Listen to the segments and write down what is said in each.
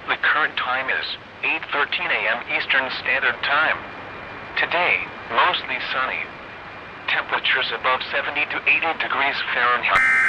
The current time is 8:13 a.m. Eastern Standard Time. Today, mostly sunny. Temperatures above 70 to 80 degrees Fahrenheit.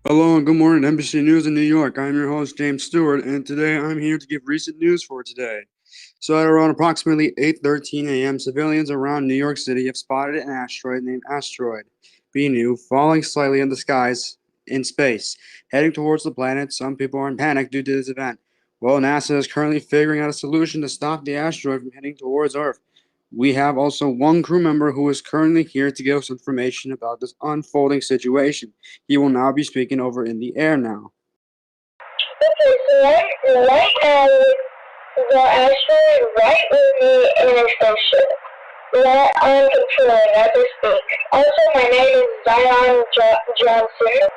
Hello and good morning, Embassy News in New York. I'm your host, James Stewart, and today I'm here to give recent news for today. So at around approximately 8:13 a.m., civilians around New York City have spotted an asteroid named Asteroid Bennu falling slightly in the skies in space, heading towards the planet. Some people are in panic due to this event. Well, NASA is currently figuring out a solution to stop the asteroid from heading towards Earth. We have also one crew member who is currently here to give us information about this unfolding situation. He will now be speaking over in the air now. Okay, so right now, the asteroid right with me in a spaceship that I'm controlling as we speak. Also, my name is Zion Johnson.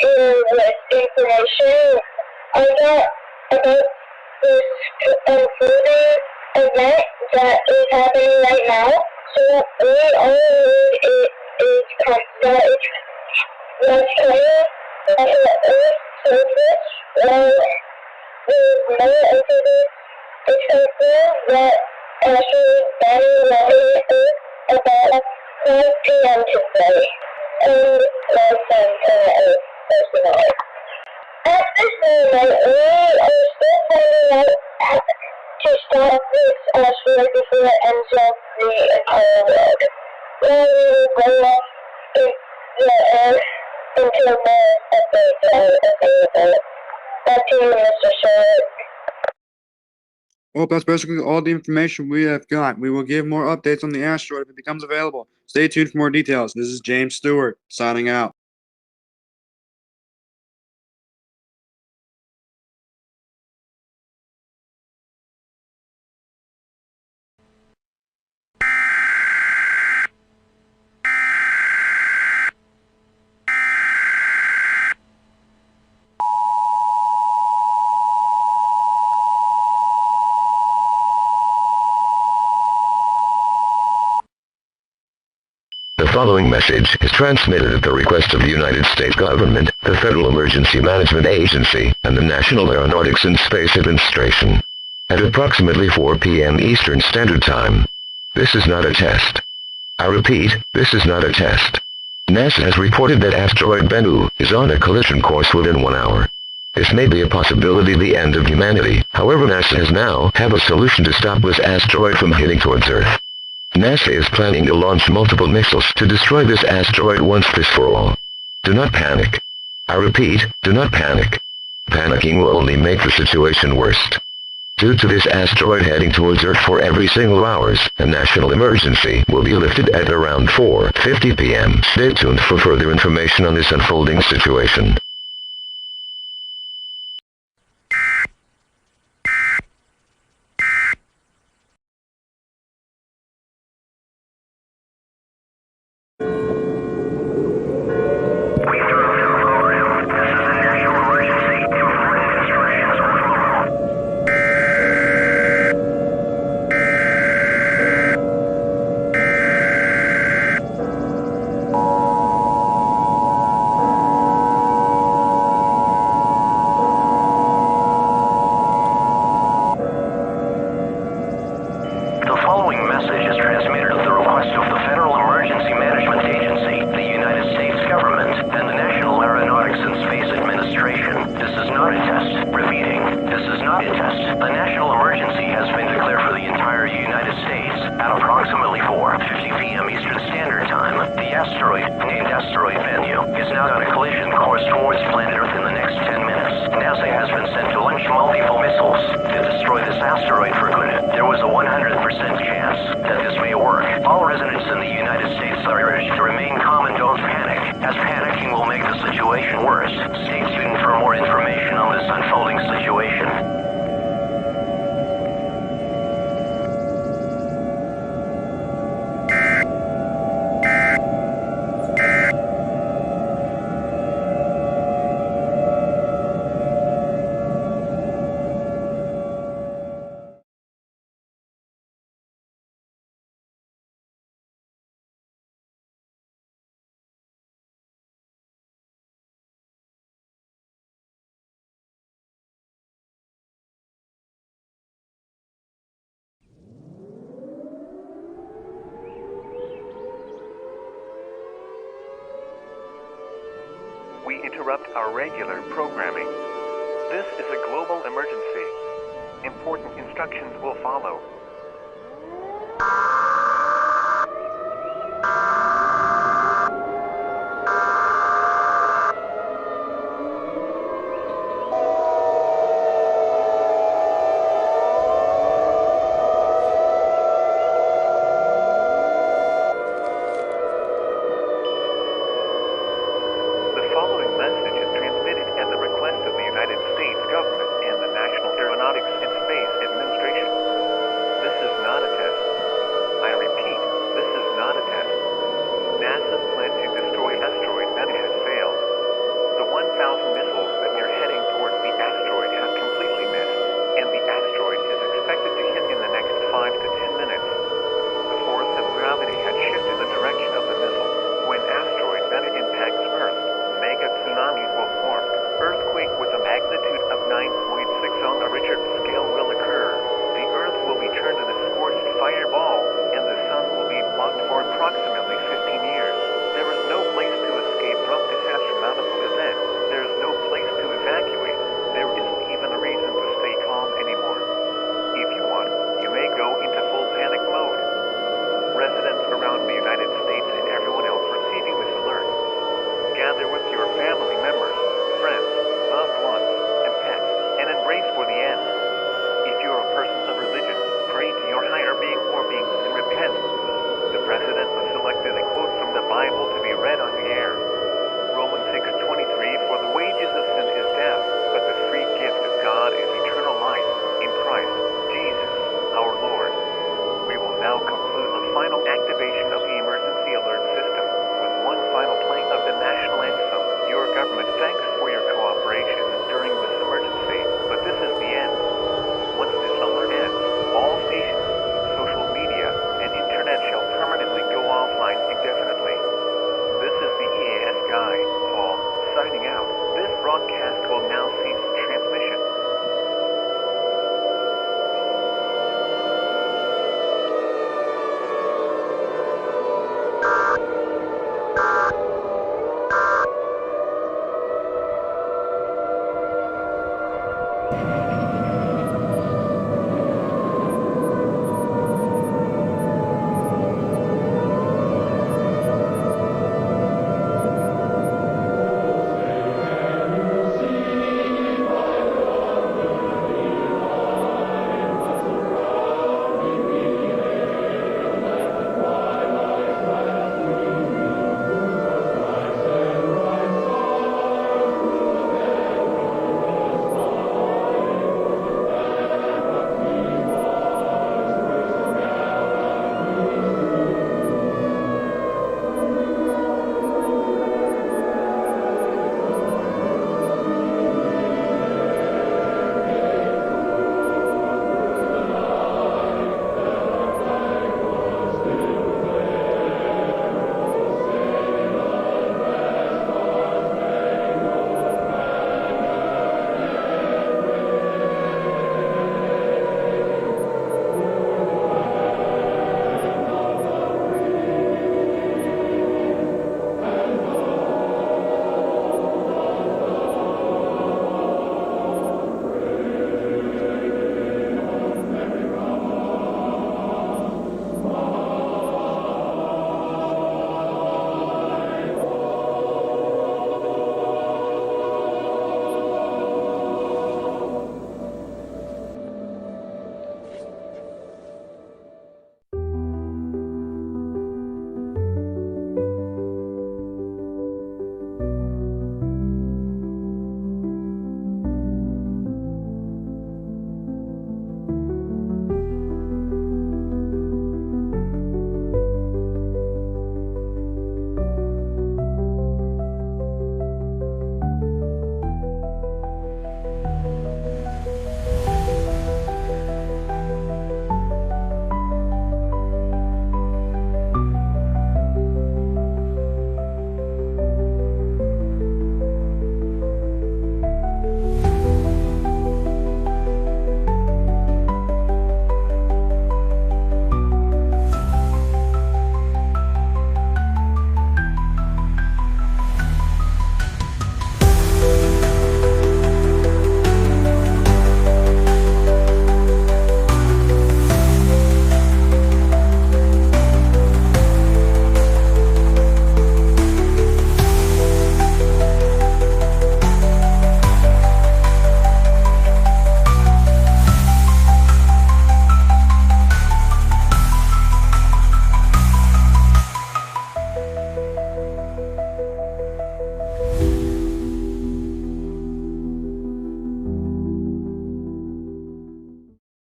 With information I got about this unfolding event that is happening right now. So we all need that's coming at the Earth surface. There's more information. It's confirmed that Asteroid Bennu landed Earth about 5 p.m. today. And last time to Earth, personally. At this moment, we are still finding out how to stop this asteroid before it ends up the entire world. Then we will go off in the air until more updates are available. Back to you, Mr. Stewart. Well, that's basically all the information we have got. We will give more updates on the asteroid if it becomes available. Stay tuned for more details. This is James Stewart, signing out. The following message is transmitted at the request of the United States government, the Federal Emergency Management Agency, and the National Aeronautics and Space Administration. At approximately 4 p.m. Eastern Standard Time. This is not a test. I repeat, this is not a test. NASA has reported that asteroid Bennu is on a collision course within 1 hour. This may be a possibility the end of humanity. However, NASA has now have a solution to stop this asteroid from hitting towards Earth. NASA is planning to launch multiple missiles to destroy this asteroid once for all. Do not panic. I repeat, do not panic. Panicking will only make the situation worse. Due to this asteroid heading towards Earth for every single hours, a national emergency will be lifted at around 4:50 p.m. Stay tuned for further information on this unfolding situation. The following message is transmitted at the request of the Federal Emergency Management Agency, the United States government, and the National Aeronautics and Space Administration. This is not a test. Repeating, this is not a test. A national emergency has been declared for the entire United States at approximately 4:50 p.m. Eastern Standard Time. The asteroid, named Asteroid Bennu, is now on a collision course towards planet Earth in the next 10 minutes. NASA has been sent to launch multiple missiles to destroy this asteroid for good. There was a 100% chance that this may work. All residents in the United States are urged to remain calm and don't panic, as panicking will make the situation worse. Stay tuned for more information on this unfolding situation. We interrupt our regular programming. This is a global emergency. Important instructions will follow.